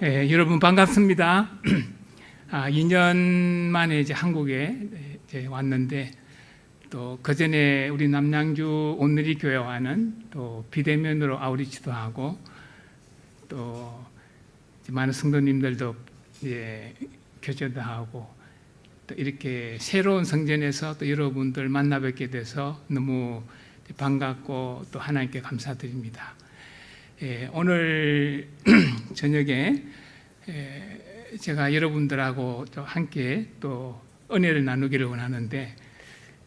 여러분 반갑습니다. 2년 만에 이제 한국에 이제 왔는데 또 그 전에 우리 남양주 온누리 교회와는 또 비대면으로 아우리치도 하고 또 많은 성도님들도 교제도 하고 또 이렇게 새로운 성전에서 또 여러분들 만나 뵙게 돼서 너무 반갑고 또 하나님께 감사드립니다. 오늘 저녁에 제가 여러분들하고 또 함께 또 은혜를 나누기를 원하는데,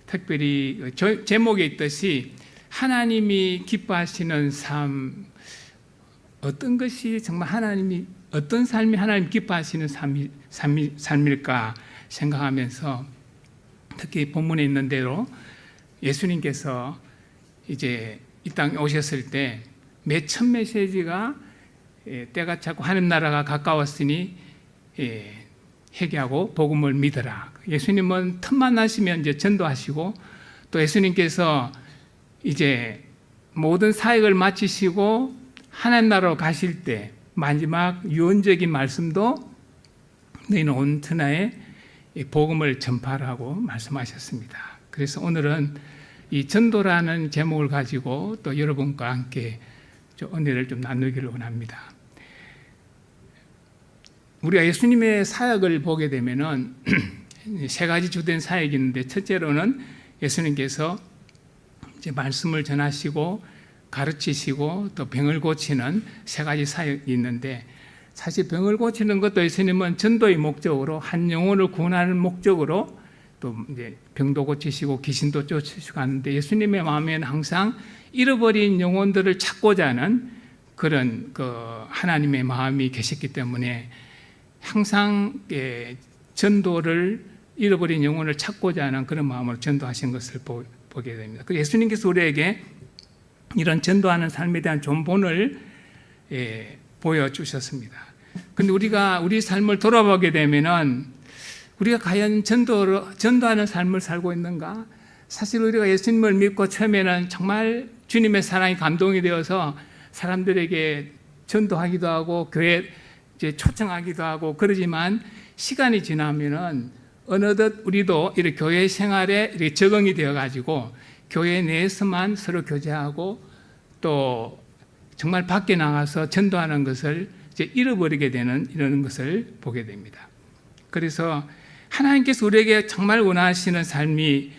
특별히 제목에 있듯이 하나님이 기뻐하시는 삶, 어떤 것이 정말 어떤 삶이 하나님 기뻐하시는 삶일까 생각하면서, 특히 본문에 있는 대로 예수님께서 이제 이 땅에 오셨을 때 매 첫 메시지가 때가 차고 하늘 나라가 가까웠으니 회개하고 복음을 믿어라. 예수님은 틈만 나시면 이제 전도하시고, 또 예수님께서 이제 모든 사역을 마치시고 하나님 나라로 가실 때 마지막 유언적인 말씀도 너희는 온 천하에 복음을 전파하라고 말씀하셨습니다. 그래서 오늘은 이 전도라는 제목을 가지고 또 여러분과 함께 은혜를 좀 나누기를 원합니다. 우리가 예수님의 사역을 보게 되면은 세 가지 주된 사역이 있는데, 첫째로는 예수님께서 이제 말씀을 전하시고 가르치시고 또 병을 고치는 세 가지 사역이 있는데, 사실 병을 고치는 것도 예수님은 전도의 목적으로, 한 영혼을 구원하는 목적으로 또 이제 병도 고치시고 귀신도 쫓으시고 하는데, 예수님의 마음에는 항상 잃어버린 영혼들을 찾고자 하는 그런 하나님의 마음이 계셨기 때문에 항상 전도를, 잃어버린 영혼을 찾고자 하는 그런 마음으로 전도하신 것을 보게 됩니다. 예수님께서 우리에게 이런 전도하는 삶에 대한 좋은 보여주셨습니다. 그런데 우리가 우리 삶을 돌아보게 되면은 우리가 과연 전도하는 삶을 살고 있는가? 사실 우리가 예수님을 믿고 처음에는 정말 주님의 사랑이 감동이 되어서 사람들에게 전도하기도 하고 교회 이제 초청하기도 하고 그러지만, 시간이 지나면은 어느덧 우리도 이렇게 교회 생활에 이렇게 적응이 되어 가지고 교회 내에서만 서로 교제하고 또 정말 밖에 나가서 전도하는 것을 이제 잃어버리게 되는 이런 것을 보게 됩니다. 그래서 하나님께서 우리에게 정말 원하시는 삶이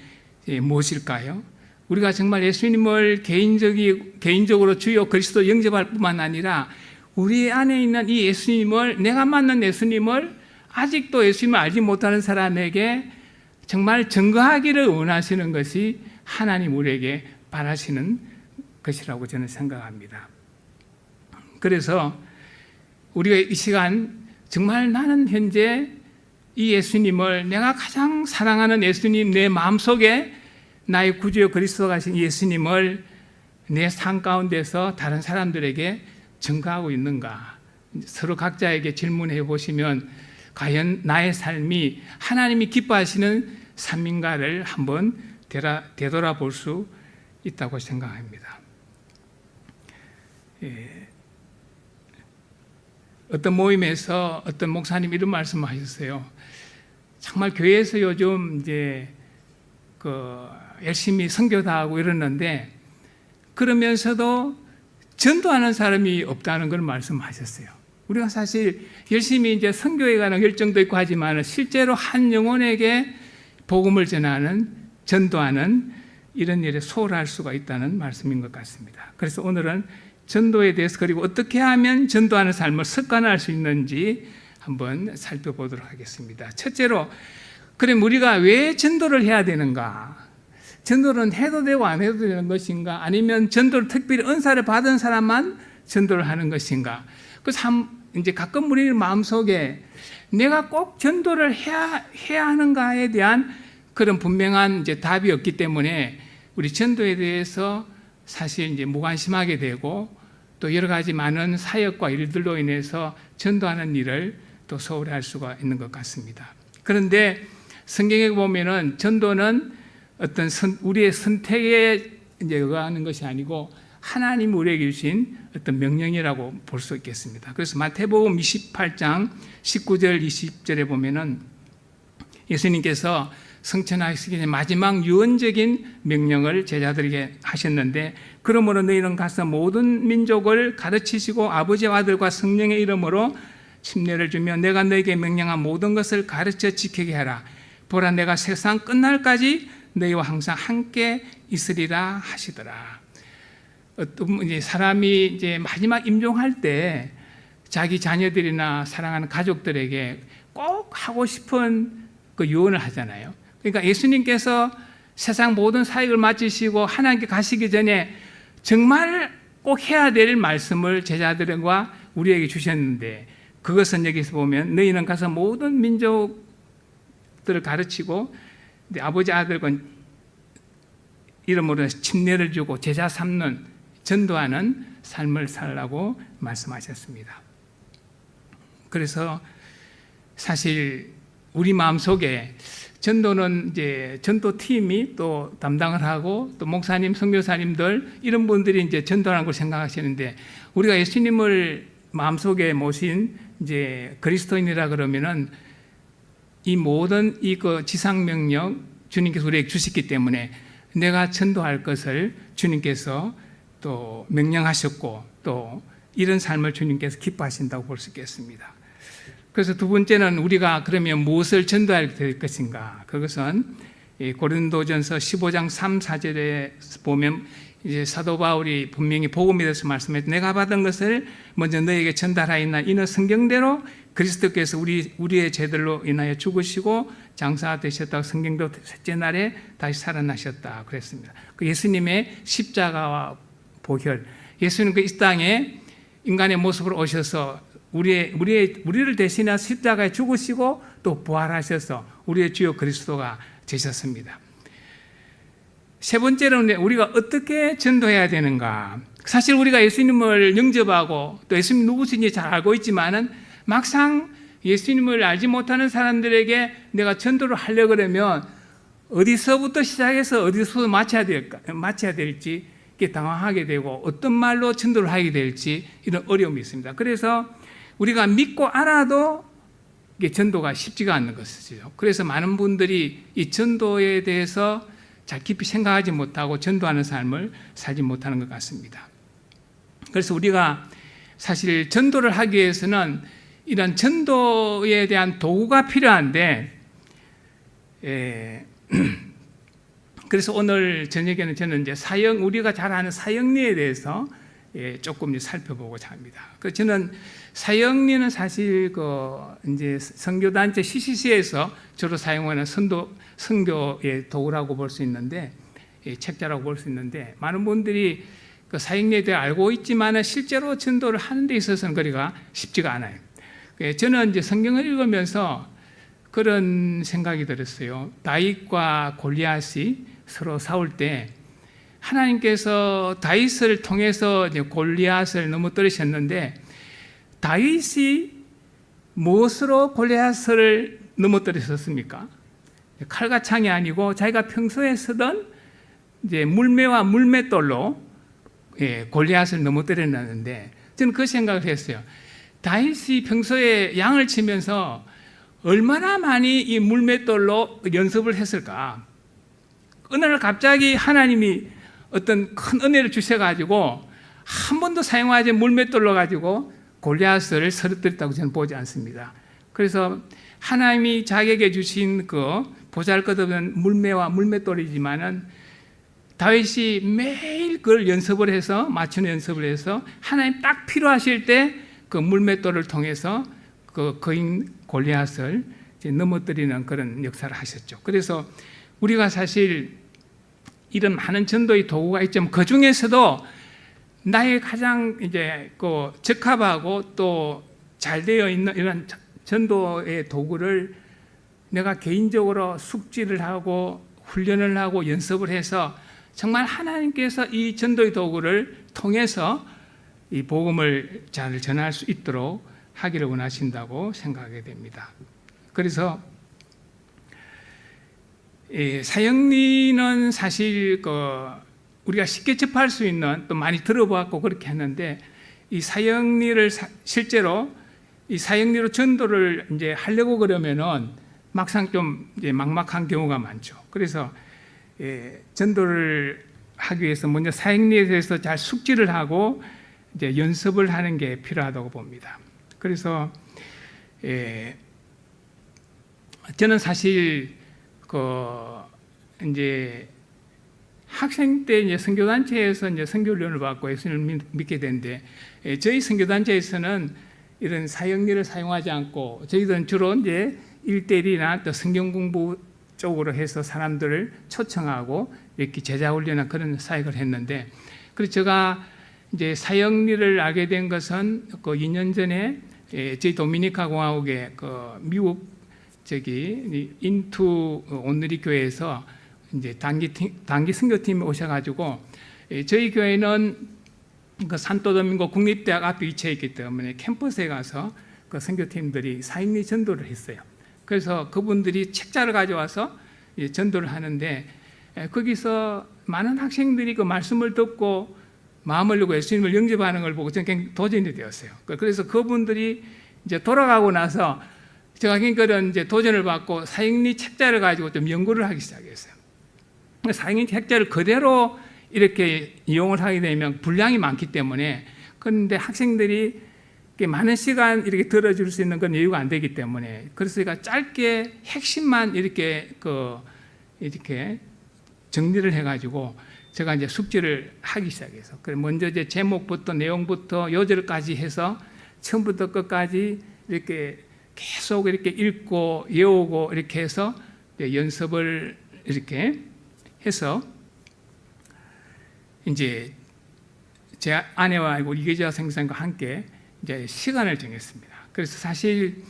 무엇일까요? 우리가 정말 예수님을 개인적으로 주요 그리스도 영접할 뿐만 아니라 우리 안에 있는 이 예수님을, 내가 만난 예수님을 아직도 예수님을 알지 못하는 사람에게 정말 증거하기를 원하시는 것이 하나님 우리에게 바라시는 것이라고 저는 생각합니다. 그래서 우리가 이 시간 정말 나는 현재 이 예수님을, 내가 가장 사랑하는 예수님, 내 마음속에 나의 구주요 그리스도가 하신 예수님을 내 삶 가운데서 다른 사람들에게 증거하고 있는가? 서로 각자에게 질문해 보시면 과연 나의 삶이 하나님이 기뻐하시는 삶인가를 한번 되돌아볼 수 있다고 생각합니다. 어떤 모임에서 어떤 목사님 이런 말씀을 하셨어요. 정말 교회에서 요즘 이제 열심히 선교도 하고 이러는데, 그러면서도 전도하는 사람이 없다는 걸 말씀하셨어요. 우리가 사실 열심히 이제 선교에 관한 열정도 있고 하지만 실제로 한 영혼에게 복음을 전하는, 전도하는 이런 일에 소홀할 수가 있다는 말씀인 것 같습니다. 그래서 오늘은 전도에 대해서, 그리고 어떻게 하면 전도하는 삶을 습관화할 수 있는지 한번 살펴보도록 하겠습니다. 첫째로, 그럼 우리가 왜 전도를 해야 되는가? 전도는 해도 되고 안 해도 되는 것인가? 아니면 전도를 특별히 은사를 받은 사람만 전도를 하는 것인가? 그래서 이제 가끔 우리 마음속에 내가 꼭 전도를 해야 하는가에 대한 그런 분명한 이제 답이 없기 때문에 우리 전도에 대해서 사실 이제 무관심하게 되고, 또 여러 가지 많은 사역과 일들로 인해서 전도하는 일을 또 소홀히 할 수가 있는 것 같습니다. 그런데 성경에 보면은 전도는 어떤 우리의 선택에 이제 의하는 것이 아니고 하나님 우리에게 주신 어떤 명령이라고 볼 수 있겠습니다. 그래서 마태복음 28장 19절 20절에 보면은 예수님께서 성천하시기 전에 마지막 유언적인 명령을 제자들에게 하셨는데, 그러므로 너희는 가서 모든 민족을 가르치시고 아버지와 아들과 성령의 이름으로 침례를 주며 내가 너희에게 명령한 모든 것을 가르쳐 지키게 하라. 보라, 내가 세상 끝날까지 너희와 항상 함께 있으리라 하시더라. 어떤 이제 사람이 이제 마지막 임종할 때 자기 자녀들이나 사랑하는 가족들에게 꼭 하고 싶은 그 유언을 하잖아요. 그러니까 예수님께서 세상 모든 사역을 마치시고 하나님께 가시기 전에 정말 꼭 해야 될 말씀을 제자들과 우리에게 주셨는데, 그것은 여기서 보면 너희는 가서 모든 민족들을 가르치고 아버지 아들과 이름으로 침례를 주고 제자 삼는 전도하는 삶을 살라고 말씀하셨습니다. 그래서 사실 우리 마음속에 전도는 이제 전도팀이 또 담당을 하고 또 목사님, 선교사님들 이런 분들이 이제 전도하는 걸 생각하시는데, 우리가 예수님을 마음속에 모신 이제 그리스도인이라 그러면은 이 모든 이 그 지상 명령 주님께서 우리에게 주셨기 때문에 내가 전도할 것을 주님께서 또 명령하셨고 또 이런 삶을 주님께서 기뻐하신다고 볼 수 있겠습니다. 그래서 두 번째는 우리가 그러면 무엇을 전도해야 될 것인가? 그것은 고린도전서 15장 3, 4절에 보면 이제 사도 바울이 분명히 복음에 대해서 말씀했죠. 내가 받은 것을 먼저 너에게 전달하였나 이는 성경대로 그리스도께서 우리의 죄들로 인하여 죽으시고 장사되셨다고 성경도 셋째 날에 다시 살아나셨다 그랬습니다. 그 예수님의 십자가와 보혈, 예수님 그 이 땅에 인간의 모습으로 오셔서 우리를 대신해 십자가에 죽으시고 또 부활하셔서 우리의 주요 그리스도가 되셨습니다. 세 번째로는 우리가 어떻게 전도해야 되는가? 사실 우리가 예수님을 영접하고 또 예수님 누구신지 잘 알고 있지만은 막상 예수님을 알지 못하는 사람들에게 내가 전도를 하려고 그러면 어디서부터 시작해서 어디서 마쳐야 될지 당황하게 되고 어떤 말로 전도를 하게 될지 이런 어려움이 있습니다. 그래서 우리가 믿고 알아도 이게 전도가 쉽지가 않는 것이죠. 그래서 많은 분들이 이 전도에 대해서 잘 깊이 생각하지 못하고 전도하는 삶을 살지 못하는 것 같습니다. 그래서 우리가 사실 전도를 하기 위해서는 이런 전도에 대한 도구가 필요한데, 그래서 오늘 저녁에는 저는 이제 우리가 잘 아는 사형리에 대해서 조금 살펴보고자 합니다. 저는 사형리는 사실 이제 선교단체 CCC에서 주로 사용하는 선교의 도구라고 볼 수 있는데, 책자라고 볼 수 있는데, 많은 분들이 그 사형리에 대해 알고 있지만 실제로 전도를 하는 데 있어서는 거리가 쉽지가 않아요. 저는 이제 성경을 읽으면서 그런 생각이 들었어요. 다윗과 골리앗이 서로 싸울 때 하나님께서 다윗을 통해서 이제 골리앗을 넘어뜨리셨는데, 다윗이 무엇으로 골리앗을 넘어뜨리셨습니까? 칼과 창이 아니고 자기가 평소에 쓰던 이제 물매와 물맷돌로 골리앗을 넘어뜨렸는데, 저는 그 생각을 했어요. 다윗이 평소에 양을 치면서 얼마나 많이 이 물맷돌로 연습을 했을까? 어느 날 갑자기 하나님이 어떤 큰 은혜를 주셔가지고 한 번도 사용하지 물맷돌로 가지고 골리앗을 쓰러뜨렸다고 저는 보지 않습니다. 그래서 하나님이 자기에게 주신 그 보잘것없는 물매와 물맷돌이지만은 다윗이 매일 그걸 연습을 해서 맞추는 연습을 해서 하나님 딱 필요하실 때 그 물맷돌을 통해서 그 거인 골리앗을 넘어뜨리는 그런 역사를 하셨죠. 그래서 우리가 사실 이런 많은 전도의 도구가 있지만 그 중에서도 나의 가장 이제 그 적합하고 또 잘 되어 있는 이런 전도의 도구를 내가 개인적으로 숙지를 하고 훈련을 하고 연습을 해서 정말 하나님께서 이 전도의 도구를 통해서 이 복음을 잘 전할 수 있도록 하기를 원하신다고 생각하게 됩니다. 그래서 사형리는 사실 우리가 쉽게 접할 수 있는, 또 많이 들어보았고 그렇게 했는데, 이 사형리를 실제로 이 사형리로 전도를 이제 하려고 그러면은 막상 좀 이제 막막한 경우가 많죠. 그래서 전도를 하기 위해서 먼저 사형리에 대해서 잘 숙지를 하고 이제 연습을 하는 게 필요하다고 봅니다. 그래서 저는 사실 이제 학생 때 이제 선교단체에서 이제 선교훈련을 받고 예수님을 믿게 된데, 저희 선교단체에서는 이런 사형리를 사용하지 않고 저희들은 주로 이제 1:1이나 또 성경 공부 쪽으로 해서 사람들을 초청하고 이렇게 제자훈련이나 그런 사역을 했는데, 그래서 제가 이제 사형리를 알게 된 것은 그 2년 전에 저희 도미니카 공화국의 그 미국 인투 온누리 교회에서 이제 단기 선교팀이 오셔가지고, 저희 교회는 그 산토도밍고 국립대학 앞에 위치해 있기 때문에 캠퍼스에 가서 그 선교팀들이 사형리 전도를 했어요. 그래서 그분들이 책자를 가져와서 전도를 하는데, 거기서 많은 학생들이 그 말씀을 듣고 마음을 열고 예수님을 영접하는 걸 보고 저는 굉장히 도전이 되었어요. 그래서 그분들이 이제 돌아가고 나서 제가 그런 이제 도전을 받고 사형리 책자를 가지고 좀 연구를 하기 시작했어요. 사형리 책자를 그대로 이렇게 이용을 하게 되면 분량이 많기 때문에, 그런데 학생들이 많은 시간 이렇게 들어줄 수 있는 그런 여유가 안 되기 때문에, 그래서 제가 짧게 핵심만 이렇게 정리를 해가지고 제가 이제 숙지를 하기 시작해서, 먼저 이제 제목부터 내용부터 요절까지 해서 처음부터 끝까지 이렇게 계속 이렇게 읽고 외우고 이렇게 해서 연습을 이렇게 해서 이제 제 아내와 이계자 선교사님과 함께 이제 시간을 정했습니다. 그래서 사실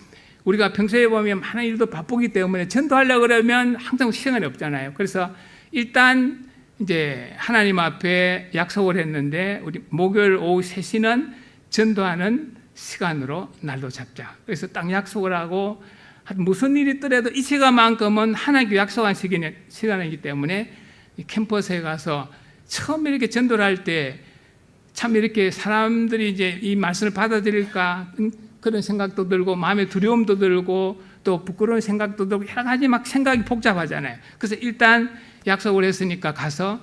우리가 평소에 보면 많은 일도 바쁘기 때문에 전도하려고 그러면 항상 시간이 없잖아요. 그래서 일단 이제 하나님 앞에 약속을 했는데, 우리 목요일 오후 3시는 전도하는 시간으로 날도 잡자. 그래서 딱 약속을 하고, 무슨 일이 있더라도 이 시간만큼은 하나님께 약속한 시간이기 때문에 캠퍼스에 가서 처음에 이렇게 전도를 할 때 참 이렇게 사람들이 이제 이 말씀을 받아들일까 그런 생각도 들고, 마음에 두려움도 들고, 또 부끄러운 생각도 들고, 여러 가지 막 생각이 복잡하잖아요. 그래서 일단 약속을 했으니까 가서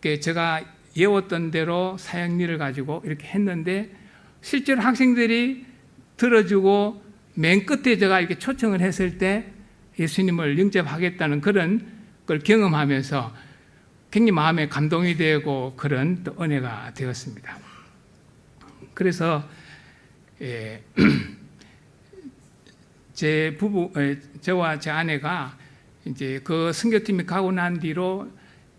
제가 외웠던 대로 사형리를 가지고 이렇게 했는데, 실제로 학생들이 들어주고 맨 끝에 제가 이렇게 초청을 했을 때 예수님을 영접하겠다는 그런 걸 경험하면서 굉장히 마음에 감동이 되고 그런 또 은혜가 되었습니다. 그래서 저와 제 아내가 이제 그 선교팀이 가고 난 뒤로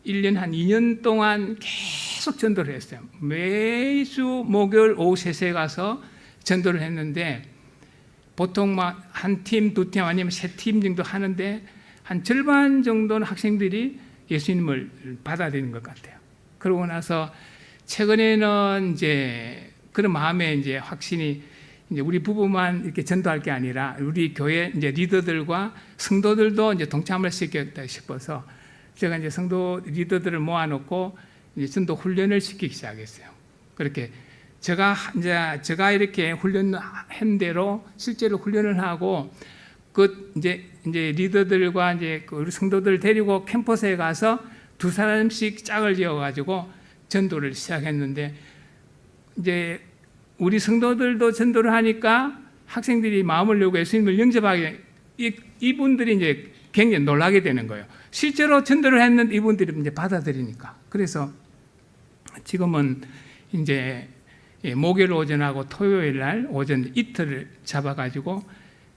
1년 한 2년 동안 계속 전도를 했어요. 매주 목요일 오후 3시에 가서 전도를 했는데, 보통 막 한 팀, 두 팀 아니면 3팀 정도 하는데 한 절반 정도는 학생들이 예수님을 받아들이는 것 같아요. 그러고 나서 최근에는 이제 그런 마음에 이제 확신이, 이제 우리 부부만 이렇게 전도할 게 아니라 우리 교회 이제 리더들과 성도들도 이제 동참을 시켰다 싶어서 제가 이제 성도 리더들을 모아놓고 이제 전도 훈련을 시키기 시작했어요. 그렇게 제가 이렇게 훈련한 대로 실제로 훈련을 하고, 이제 리더들과 이제 우리 성도들 데리고 캠퍼스에 가서 2사람씩 짝을 지어가지고 전도를 시작했는데, 이제 우리 성도들도 전도를 하니까 학생들이 마음을 열고 예수님을 영접하게, 이분들이 이제 굉장히 놀라게 되는 거예요. 실제로 전도를 했는데 이분들이 이제 받아들이니까. 그래서 지금은 이제 목요일 오전하고 토요일 날 오전 이틀을 잡아가지고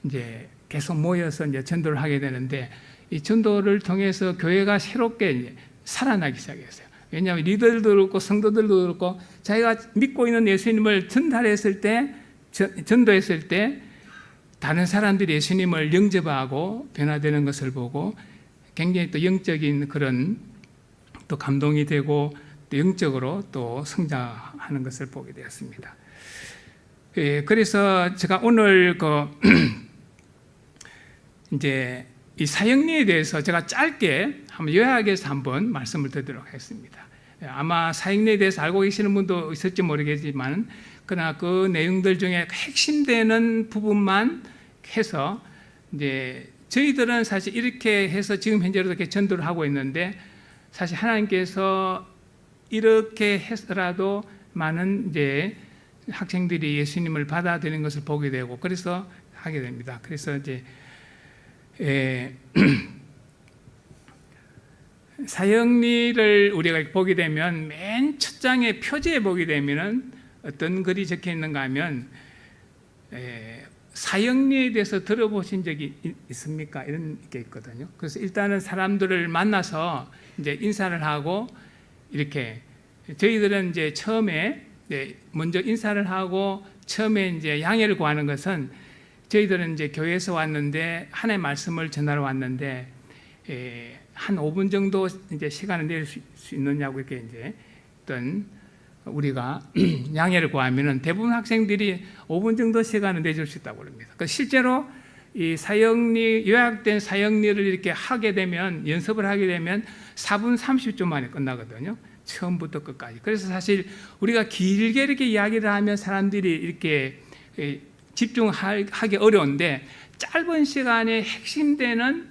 이제 계속 모여서 이제 전도를 하게 되는데, 이 전도를 통해서 교회가 새롭게 이제 살아나기 시작했어요. 왜냐하면 리더들도 그렇고 성도들도 그렇고 자기가 믿고 있는 예수님을 전달했을 때, 전도했을 때 다른 사람들이 예수님을 영접하고 변화되는 것을 보고 굉장히 또 영적인 그런 또 감동이 되고 또 영적으로 또 성장하는 것을 보게 되었습니다. 그래서 제가 오늘 이제 이 사형리에 대해서 제가 짧게 한번 요약해서 한번 말씀을 드리도록 하겠습니다. 아마 사역리에 대해서 알고 계시는 분도 있을지 모르겠지만, 그러나 그 내용들 중에 핵심되는 부분만 해서 이제 저희들은 사실 이렇게 해서 지금 현재로도 이렇게 전도를 하고 있는데, 사실 하나님께서 이렇게 해서라도 많은 이제 학생들이 예수님을 받아들이는 것을 보게 되고, 그래서 하게 됩니다. 그래서 이제 사역리를 우리가 보게 되면 맨 첫 장의 표지에 보게 되면은 어떤 글이 적혀 있는가 하면, 사역리에 대해서 들어보신 적이 있습니까? 이런 게 있거든요. 그래서 일단은 사람들을 만나서 이제 인사를 하고, 이렇게 저희들은 이제 처음에 먼저 인사를 하고 처음에 이제 양해를 구하는 것은, 저희들은 이제 교회에서 왔는데 하나님의 말씀을 전하러 왔는데 한 5분 정도 이제 시간을 낼 수 있느냐고 이렇게 이제 어떤 우리가 양해를 구하면은 대부분 학생들이 5분 정도 시간을 내줄 수 있다고 합니다. 그러니까 실제로 이 사역리, 요약된 사역리를 이렇게 하게 되면, 연습을 하게 되면 4분 30초 만에 끝나거든요. 처음부터 끝까지. 그래서 사실 우리가 길게 이렇게 이야기를 하면 사람들이 이렇게 집중하기 어려운데, 짧은 시간에 핵심되는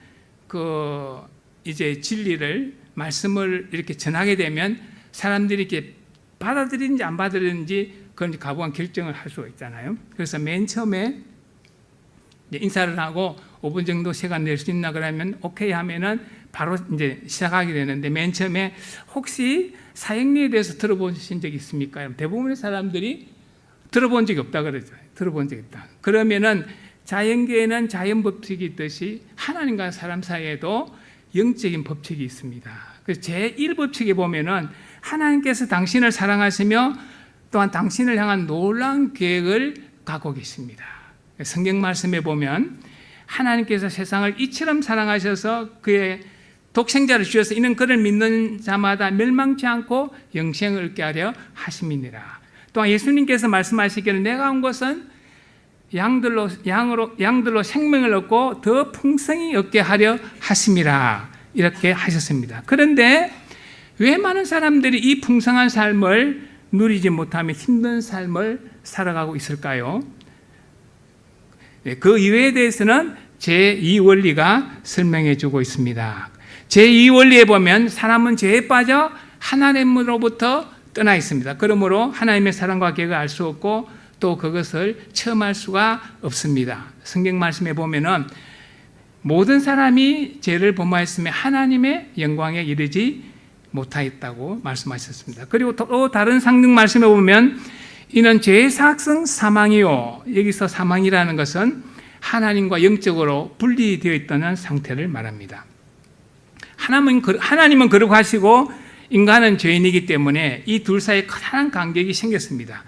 그 이제 진리를, 말씀을 이렇게 전하게 되면 사람들이 이렇게 받아들이는지 안 받아들이는지 그건 가부한 결정을 할 수가 있잖아요. 그래서 맨 처음에 인사를 하고 5분 정도 시간 낼 수 있나 그러면 오케이 하면은 바로 이제 시작하게 되는데, 맨 처음에 혹시 사역리에 대해서 들어보신 적이 있습니까? 대부분의 사람들이 들어본 적이 없다 그러죠. 들어본 적이 없다. 그러면은 자연계에는 자연 법칙이 있듯이 하나님과 사람 사이에도 영적인 법칙이 있습니다. 그래서 제1법칙에 보면은 하나님께서 당신을 사랑하시며 또한 당신을 향한 놀라운 계획을 갖고 계십니다. 성경 말씀에 보면 하나님께서 세상을 이처럼 사랑하셔서 그의 독생자를 주셔서 이는 그를 믿는 자마다 멸망치 않고 영생을 얻게 하려 하심이니라. 또한 예수님께서 말씀하시기를 내가 온 것은 양들로 생명을 얻고 더 풍성히 얻게 하려 하심이라, 이렇게 하셨습니다. 그런데 왜 많은 사람들이 이 풍성한 삶을 누리지 못하며 힘든 삶을 살아가고 있을까요? 그 이유에 대해서는 제2 원리가 설명해 주고 있습니다. 제2 원리에 보면 사람은 죄에 빠져 하나님으로부터 떠나 있습니다. 그러므로 하나님의 사랑과 계획을 알 수 없고 또 그것을 체험할 수가 없습니다. 성경 말씀에 보면은 모든 사람이 죄를 범하였으며 하나님의 영광에 이르지 못하였다고 말씀하셨습니다. 그리고 또 다른 성경 말씀에 보면 이는 죄의 사학성 사망이요, 여기서 사망이라는 것은 하나님과 영적으로 분리되어 있다는 상태를 말합니다. 하나님은 그러고 하시고 인간은 죄인이기 때문에 이 둘 사이에 커다란 간격이 생겼습니다.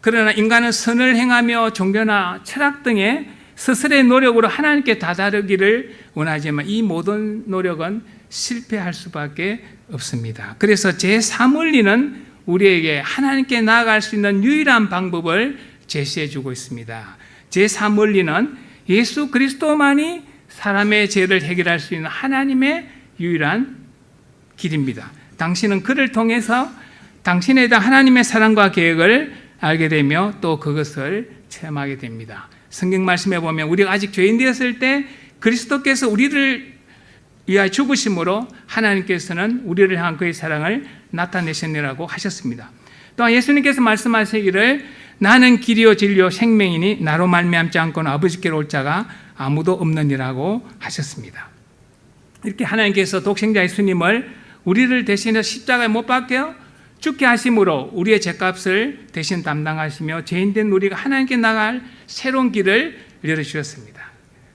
그러나 인간은 선을 행하며 종교나 철학 등의 스스로의 노력으로 하나님께 다다르기를 원하지만 이 모든 노력은 실패할 수밖에 없습니다. 그래서 제3원리는 우리에게 하나님께 나아갈 수 있는 유일한 방법을 제시해 주고 있습니다. 제3원리는 예수 그리스도만이 사람의 죄를 해결할 수 있는 하나님의 유일한 길입니다. 당신은 그를 통해서 당신에 대한 하나님의 사랑과 계획을 알게 되며 또 그것을 체험하게 됩니다. 성경 말씀에 보면 우리가 아직 죄인 되었을 때 그리스도께서 우리를 위하여 죽으심으로 하나님께서는 우리를 향한 그의 사랑을 나타내셨느라고 하셨습니다. 또한 예수님께서 말씀하시기를 나는 길이요 진리요 생명이니 나로 말미암지 않고는 아버지께로 올 자가 아무도 없느니라고 하셨습니다. 이렇게 하나님께서 독생자 예수님을 우리를 대신해 십자가에 못 박혀 죽게 하심으로 우리의 죄값을 대신 담당하시며 죄인된 우리가 하나님께 나갈 새로운 길을 열어주셨습니다.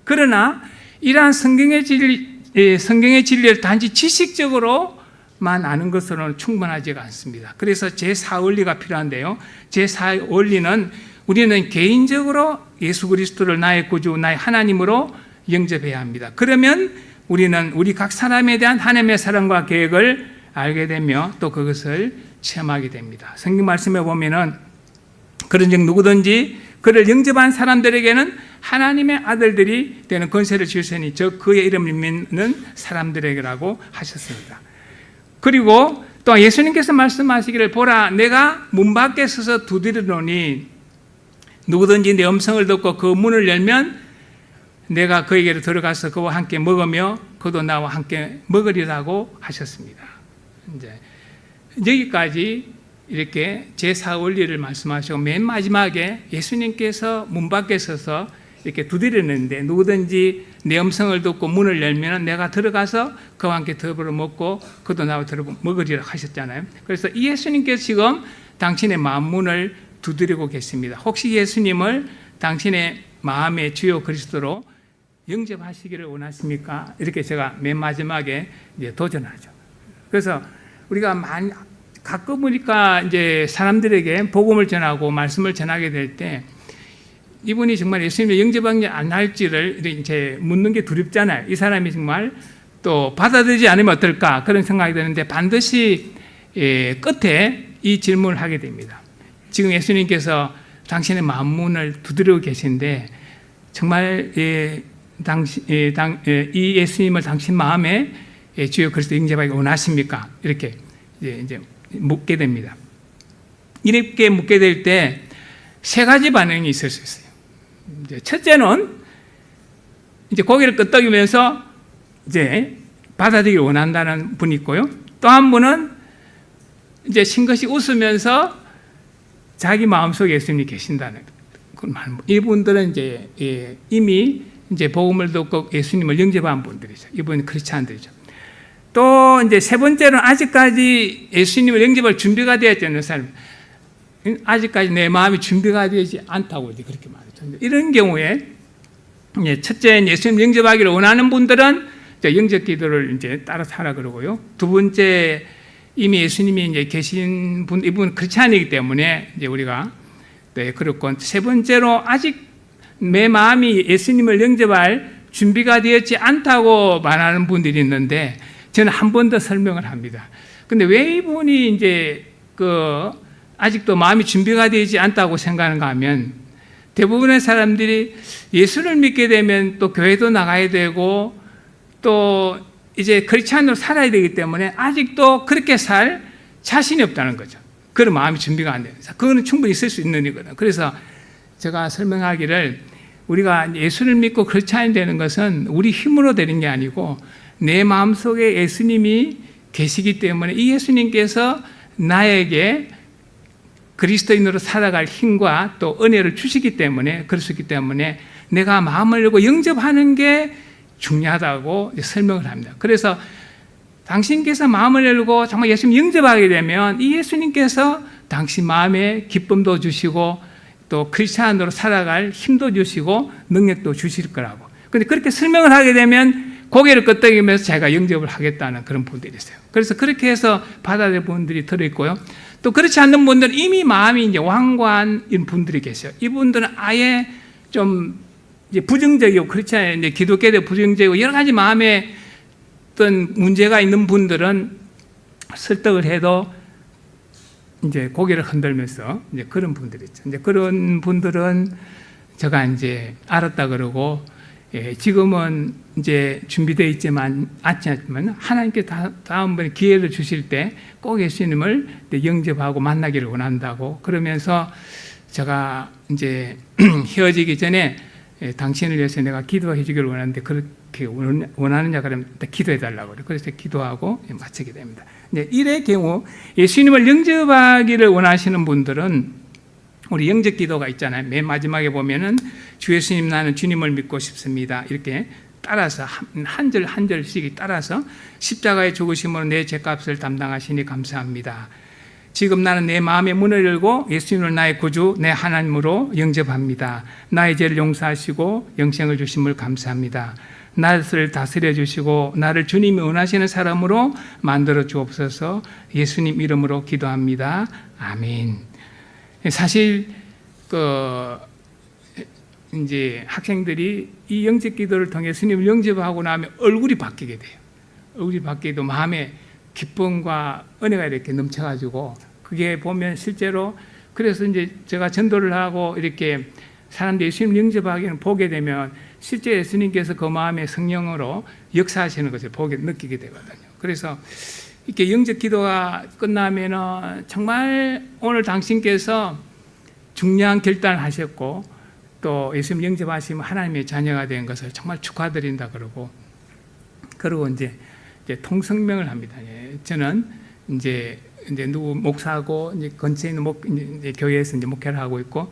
그러나 이러한 성경의 진리를 단지 지식적으로만 아는 것으로는 충분하지가 않습니다. 그래서 제4원리가 필요한데요. 제4원리는 우리는 개인적으로 예수 그리스도를 나의 구주, 나의 하나님으로 영접해야 합니다. 그러면 우리는 우리 각 사람에 대한 하나님의 사랑과 계획을 알게 되며 또 그것을 체험하게 됩니다. 성경 말씀에 보면은 그런즉 누구든지 그를 영접한 사람들에게는 하나님의 아들들이 되는 권세를 주시니 즉 그의 이름을 믿는 사람들에게라고 하셨습니다. 그리고 또 예수님께서 말씀하시기를 보라 내가 문 밖에 서서 두드리노니 누구든지 내 음성을 듣고 그 문을 열면 내가 그에게로 들어가서 그와 함께 먹으며 그도 나와 함께 먹으리라고 하셨습니다. 이제 여기까지 이렇게 제4원리를 말씀하시고 맨 마지막에 예수님께서 문 밖에 서서 이렇게 두드리는데 누구든지 내 음성을 듣고 문을 열면 내가 들어가서 그와 함께 더불어 먹고 그도 나와 더불어 먹으리라 하셨잖아요. 그래서 이 예수님께서 지금 당신의 마음 문을 두드리고 계십니다. 혹시 예수님을 당신의 마음의 주요 그리스도로 영접하시기를 원하십니까? 이렇게 제가 맨 마지막에 이제 도전하죠. 그래서 우리가 가끔 보니까 이제 사람들에게 복음을 전하고 말씀을 전하게 될 때 이분이 정말 예수님을 영접하는지 안 할지를 이제 묻는 게 두렵잖아요. 이 사람이 정말 또 받아들이지 않으면 어떨까 그런 생각이 드는데 반드시 끝에 이 질문을 하게 됩니다. 지금 예수님께서 당신의 마음 문을 두드리고 계신데 정말 이 예수님을 당신 마음에 주여 그리스도 영접하기 원하십니까? 이렇게 이제 묻게 됩니다. 이렇게 묻게 될 때 세 가지 반응이 있을 수 있어요. 이제 첫째는 이제 고개를 끄덕이면서 이제 받아들이기 원한다는 분이 있고요. 또 한 분은 이제 싱긋이 웃으면서 자기 마음속에 예수님이 계신다는 그런 말. 이분들은 이제 이미 이제 복음을 듣고 예수님을 영접한 분들이죠. 이분은 크리스찬들이죠. 또 이제 세 번째는 아직까지 예수님을 영접할 준비가 되었지 않는 사람. 아직까지 내 마음이 준비가 되지 않다고 이제 그렇게 말했죠. 이런 경우에 첫째 예수님 영접하기를 원하는 분들은 영접 기도를 이제 따라서 하라 그러고요. 두 번째 이미 예수님이 이제 계신 분, 이분은 크리스찬이기 때문에 이제 우리가 그렇고 세 번째로 아직 내 마음이 예수님을 영접할 준비가 되었지 않다고 말하는 분들이 있는데 저는 한 번 더 설명을 합니다. 근데 왜 이분이 이제 아직도 마음이 준비가 되지 않다고 생각하는가 하면 대부분의 사람들이 예수를 믿게 되면 또 교회도 나가야 되고 또 이제 크리스찬으로 살아야 되기 때문에 아직도 그렇게 살 자신이 없다는 거죠. 그런 마음이 준비가 안 돼요. 그거는 충분히 있을 수 있는 일이거든요. 그래서 제가 설명하기를 우리가 예수를 믿고 크리스찬이 되는 것은 우리 힘으로 되는 게 아니고 내 마음속에 예수님이 계시기 때문에 이 예수님께서 나에게 그리스도인으로 살아갈 힘과 또 은혜를 주시기 때문에 그럴 수 있기 때문에 내가 마음을 열고 영접하는 게 중요하다고 설명을 합니다. 그래서 당신께서 마음을 열고 정말 예수님 영접하게 되면 이 예수님께서 당신 마음에 기쁨도 주시고 또 크리스찬으로 살아갈 힘도 주시고 능력도 주실 거라고. 그런데 그렇게 설명을 하게 되면 고개를 끄덕이면서 제가 영접을 하겠다는 그런 분들이 있어요. 그래서 그렇게 해서 받아들인 분들이 들어있고요. 또 그렇지 않는 분들은 이미 마음이 이제 완고한 분들이 계세요. 이분들은 아예 좀 이제 부정적이고 그렇지 않아요. 이제 기독교에 부정적이고 여러 가지 마음에 어떤 문제가 있는 분들은 설득을 해도 이제 고개를 흔들면서 이제 그런 분들이 있죠. 이제 그런 분들은 제가 이제 알았다 그러고 지금은 이제 준비되어 있지만 않지만 하나님께 다음번에 기회를 주실 때 꼭 예수님을 영접하고 만나기를 원한다고 그러면서 제가 이제 헤어지기 전에 당신을 위해서 내가 기도해 주기를 원하는데 그렇게 원하느냐 그러면 기도해 달라고 그래요. 그래서 기도하고 마치게 됩니다. 이제 이의 경우 예수님을 영접하기를 원하시는 분들은 우리 영접 기도가 있잖아요. 맨 마지막에 보면은 주 예수님 나는 주님을 믿고 싶습니다. 이렇게 따라서 한 절 한 절씩 따라서 십자가의 죽으심으로 내 죄값을 담당하시니 감사합니다. 지금 나는 내 마음의 문을 열고 예수님을 나의 구주 내 하나님으로 영접합니다. 나의 죄를 용서하시고 영생을 주심을 감사합니다. 나를 다스려 주시고 나를 주님이 원하시는 사람으로 만들어 주옵소서. 예수님 이름으로 기도합니다. 아멘. 사실 이제 학생들이 이 영접 기도를 통해 스님을 영접하고 나면 얼굴이 바뀌게 돼요. 얼굴이 바뀌도 마음에 기쁨과 은혜가 이렇게 넘쳐가지고 그게 보면 실제로 그래서 이제 제가 전도를 하고 이렇게 사람들이 예수님 영접하기는 보게 되면 실제 예수님께서 그 마음에 성령으로 역사하시는 것을 느끼게 되거든요. 그래서 이렇게 영적 기도가 끝나면은 정말 오늘 당신께서 중요한 결단을 하셨고 또 예수님 영접하시면 하나님의 자녀가 된 것을 정말 축하드린다 그러고 이제 통성명을 합니다. 저는 이제 누구 목사하고 이제 근처에 있는 이제 교회에서 이제 목회를 하고 있고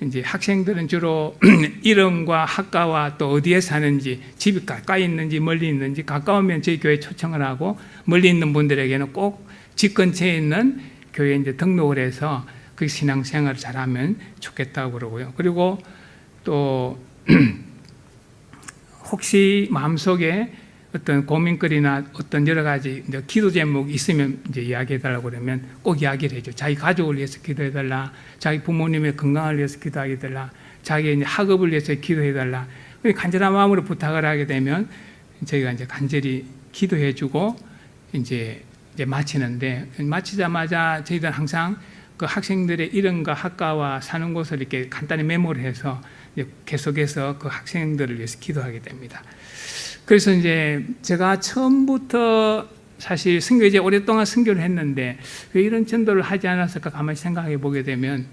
이제 학생들은 주로 이름과 학과와 또 어디에 사는지 집이 가까이 있는지 멀리 있는지 가까우면 저희 교회 초청을 하고 멀리 있는 분들에게는 꼭 집 근처에 있는 교회에 이제 등록을 해서 그 신앙생활을 잘하면 좋겠다고 그러고요. 그리고 또 혹시 마음속에 어떤 고민거리나 어떤 여러 가지 기도 제목이 있으면 이제 이야기해달라고 그러면 꼭 이야기를 해줘. 자기 가족을 위해서 기도해달라. 자기 부모님의 건강을 위해서 기도하게달라. 자기 이제 학업을 위해서 기도해달라. 간절한 마음으로 부탁을 하게 되면 저희가 이제 간절히 기도해주고 이제 마치는데 마치자마자 저희들은 항상 그 학생들의 이름과 학과와 사는 곳을 이렇게 간단히 메모를 해서 계속해서 그 학생들을 위해서 기도하게 됩니다. 그래서 이제 제가 처음부터 사실 선교 이제 오랫동안 선교를 했는데 왜 이런 전도를 하지 않았을까 가만히 생각해 보게 되면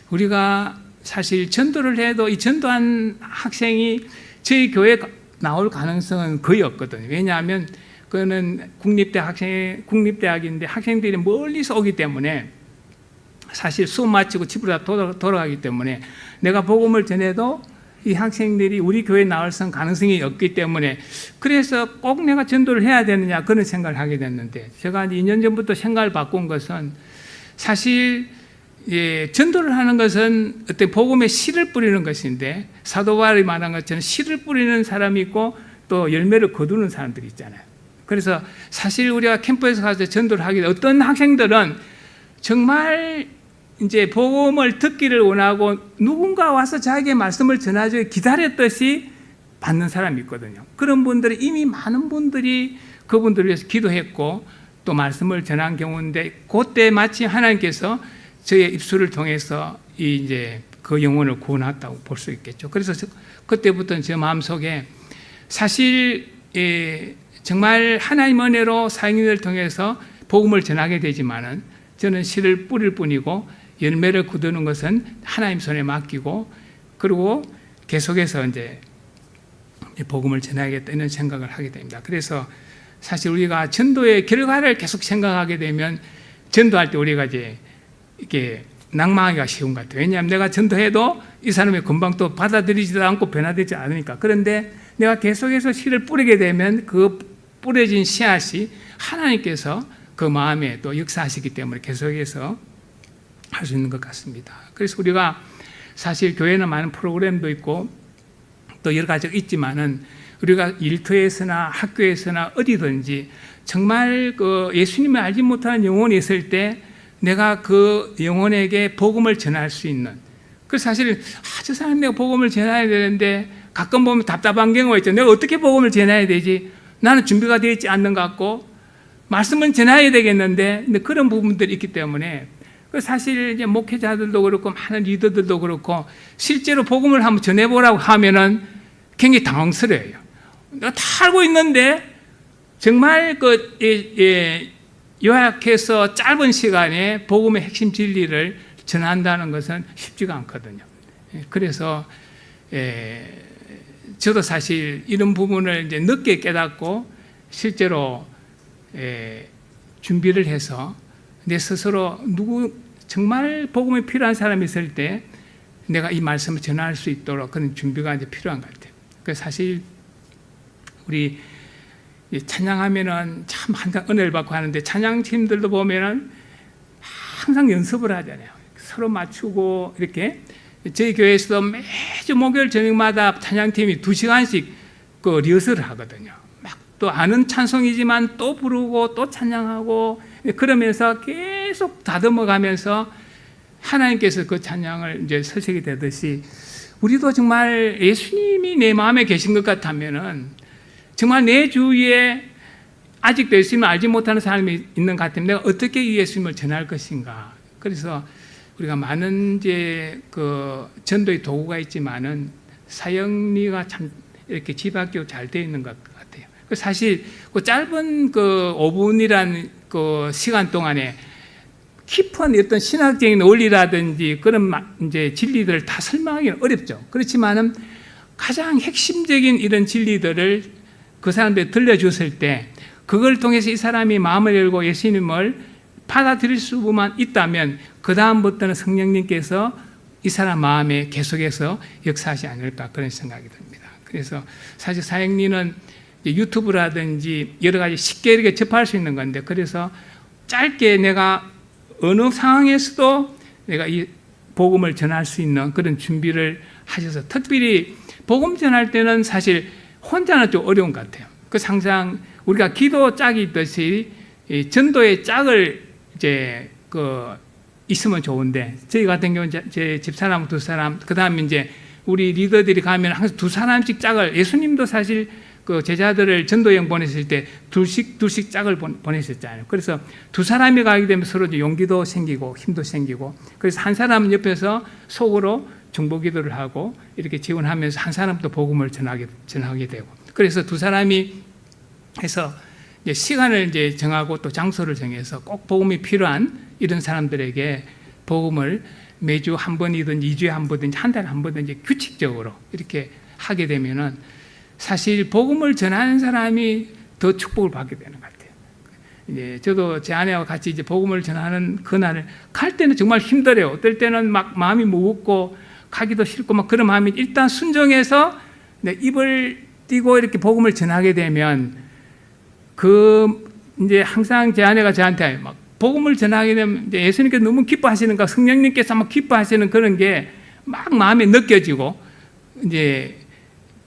우리가 사실 전도를 해도 이 전도한 학생이 저희 교회에 나올 가능성은 거의 없거든요. 왜냐하면 그거는 국립대학인데 학생들이 멀리서 오기 때문에 사실 수업 마치고 집으로 다 돌아가기 때문에 내가 복음을 전해도 이 학생들이 우리 교회에 나올 가능성이 없기 때문에 그래서 꼭 내가 전도를 해야 되느냐 그런 생각을 하게 됐는데 제가 2년 전부터 생각을 바꾼 것은 사실 전도를 하는 것은 어떤 복음에 씨를 뿌리는 것인데 사도 바울이 말한 것처럼 씨를 뿌리는 사람이 있고 또 열매를 거두는 사람들이 있잖아요. 그래서 사실 우리가 캠프에서 가서 전도를 하게 돼 어떤 학생들은 정말 이제 복음을 듣기를 원하고 누군가 와서 자기의 말씀을 전하지 기다렸듯이 받는 사람이 있거든요. 그런 분들이 이미 많은 분들이 그분들을 위해서 기도했고 또 말씀을 전한 경우인데 그때 마치 하나님께서 저의 입술을 통해서 이제 그 영혼을 구원했다고 볼 수 있겠죠. 그래서 그때부터는 제 마음속에 사실 정말 하나님 은혜로 사역인을 통해서 복음을 전하게 되지만은 저는 씨를 뿌릴 뿐이고 열매를 거두는 것은 하나님 손에 맡기고 그리고 계속해서 이제 복음을 전해야겠다 이런 생각을 하게 됩니다. 그래서 사실 우리가 전도의 결과를 계속 생각하게 되면 전도할 때 우리가 이제 이렇게 낭망하기가 쉬운 것 같아요. 왜냐하면 내가 전도해도 이 사람이 금방 또 받아들이지도 않고 변화되지 않으니까. 그런데 내가 계속해서 씨를 뿌리게 되면 그 뿌려진 씨앗이 하나님께서 그 마음에 또 역사하시기 때문에 계속해서 할 수 있는 것 같습니다. 그래서 우리가 사실 교회는 많은 프로그램도 있고 또 여러 가지가 있지만은 우리가 일터에서나 학교에서나 어디든지 정말 그 예수님을 알지 못하는 영혼이 있을 때 내가 그 영혼에게 복음을 전할 수 있는 그 사실 저 사람 내가 복음을 전해야 되는데 가끔 보면 답답한 경우가 있죠. 내가 어떻게 복음을 전해야 되지? 나는 준비가 되어 있지 않는 것 같고 말씀은 전해야 되겠는데 근데 그런 부분들이 있기 때문에 사실 이제 목회자들도 그렇고 많은 리더들도 그렇고 실제로 복음을 한번 전해보라고 하면은 굉장히 당황스러워요. 내가 다 알고 있는데 정말 요약해서 짧은 시간에 복음의 핵심 진리를 전한다는 것은 쉽지가 않거든요. 그래서 저도 사실 이런 부분을 이제 늦게 깨닫고 실제로 준비를 해서 내 스스로 정말 복음이 필요한 사람이 있을 때 내가 이 말씀을 전할 수 있도록 그런 준비가 이제 필요한 것 같아요. 그래서 사실 우리 찬양하면은 참 항상 은혜를 받고 하는데 찬양팀들도 보면은 항상 연습을 하잖아요. 서로 맞추고 이렇게 저희 교회에서도 매주 목요일 저녁마다 찬양팀이 2시간씩 그 리허설을 하거든요. 막 또 아는 찬송이지만 또 부르고 또 찬양하고 그러면서 계속 다듬어가면서 하나님께서 그 찬양을 이제 서식이 되듯이 우리도 정말 예수님이 내 마음에 계신 것 같다면은 정말 내 주위에 아직도 예수님을 알지 못하는 사람이 있는 것 같으면 내가 어떻게 이 예수님을 전할 것인가. 그래서 우리가 많은 이제 그 전도의 도구가 있지만은 사역리가 참 이렇게 집합교 잘 되어 있는 것 같아요. 사실 그 짧은 그 5분이란 그 시간 동안에 깊은 어떤 신학적인 원리라든지 그런 이제 진리들을 다 설명하기는 어렵죠. 그렇지만은 가장 핵심적인 이런 진리들을 그 사람들이 들려줬을 때 그걸 통해서 이 사람이 마음을 열고 예수님을 받아들일 수만 있다면 그 다음부터는 성령님께서 이 사람 마음에 계속해서 역사하지 않을까 그런 생각이 듭니다. 그래서 사실 사역리는 유튜브라든지 여러 가지 쉽게 이렇게 접할 수 있는 건데 그래서 짧게 내가 어느 상황에서도 내가 이 복음을 전할 수 있는 그런 준비를 하셔서 특별히 복음 전할 때는 사실 혼자는 좀 어려운 것 같아요. 그래서 항상 우리가 기도 짝이 있듯이 전도의 짝을 이제 있으면 좋은데 저희 같은 경우는 제 집사람 2사람 그 다음에 이제 우리 리더들이 가면 항상 2사람씩 짝을 예수님도 사실 그 제자들을 전도여행 보냈을 때 둘씩 짝을 보내셨잖아요. 그래서 2사람이 가게 되면 서로 용기도 생기고 힘도 생기고 그래서 한 사람은 옆에서 속으로 중보기도를 하고 이렇게 지원하면서 한 사람도 복음을 전하게 되고 그래서 2사람이 해서 이제 시간을 이제 정하고 또 장소를 정해서 꼭 복음이 필요한 이런 사람들에게 복음을 매주 한 번이든 2주에 한 번이든지 한 달에 한 번이든지 규칙적으로 이렇게 하게 되면은 사실 복음을 전하는 사람이 더 축복을 받게 되는 것 같아요. 이제 저도 제 아내와 같이 이제 복음을 전하는 그날을 갈 때는 정말 힘들어요. 어떨 때는 막 마음이 무겁고 가기도 싫고 막 그런 마음이 일단 순종해서 입을 띄고 이렇게 복음을 전하게 되면 이제 항상 제 아내가 저한테 막 복음을 전하게 되면 이제 예수님께서 너무 기뻐하시는가 성령님께서 막 기뻐하시는 그런 게 막 마음에 느껴지고 이제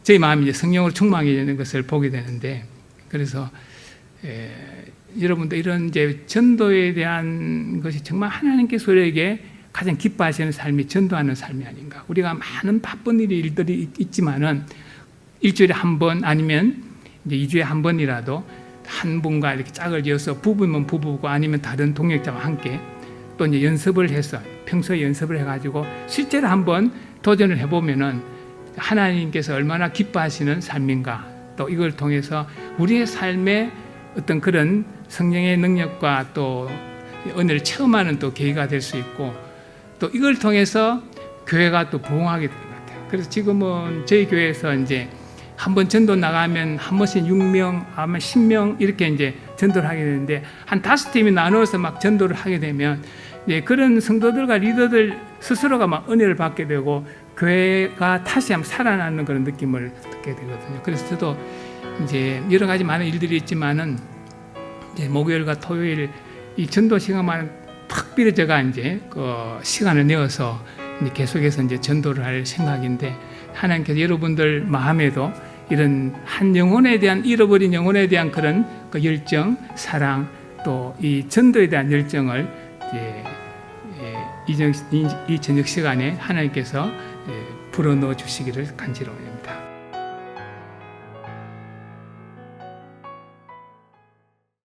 저희 마음이 이제 성령으로 충만해지는 것을 보게 되는데 그래서 여러분들 이런 이제 전도에 대한 것이 정말 하나님께서 우리에게 가장 기뻐하시는 삶이 전도하는 삶이 아닌가. 우리가 많은 바쁜 일들이 있지만은 일주일에 한 번 아니면 이제 2주에 한 번이라도 한 분과 이렇게 짝을 지어서 부부면 부부고 아니면 다른 동역자와 함께 또 이제 연습을 해서 평소에 연습을 해가지고 실제로 한번 도전을 해보면은 하나님께서 얼마나 기뻐하시는 삶인가 또 이걸 통해서 우리의 삶에 어떤 그런 성령의 능력과 또 은혜를 체험하는 또 계기가 될 수 있고 또 이걸 통해서 교회가 또 부흥하게 되는 것 같아요. 그래서 지금은 저희 교회에서 이제 한 번 전도 나가면 한 번씩 6명, 아마 10명 이렇게 이제 전도를 하게 되는데 한 5팀이 나누어서 막 전도를 하게 되면 이제 그런 성도들과 리더들 스스로가 막 은혜를 받게 되고 교회가 다시 한번 살아나는 그런 느낌을 듣게 되거든요. 그래서 저도 이제 여러 가지 많은 일들이 있지만은 이제 목요일과 토요일 이 전도 시간만 특별히 제가 이제 그 시간을 내어서 이제 계속해서 이제 전도를 할 생각인데 하나님께서 여러분들 마음에도 이런 한 영혼에 대한 잃어버린 영혼에 대한 그런 그 열정, 사랑 또 이 전도에 대한 열정을 이 저녁 시간에 하나님께서 불어넣어 주시기를 간절히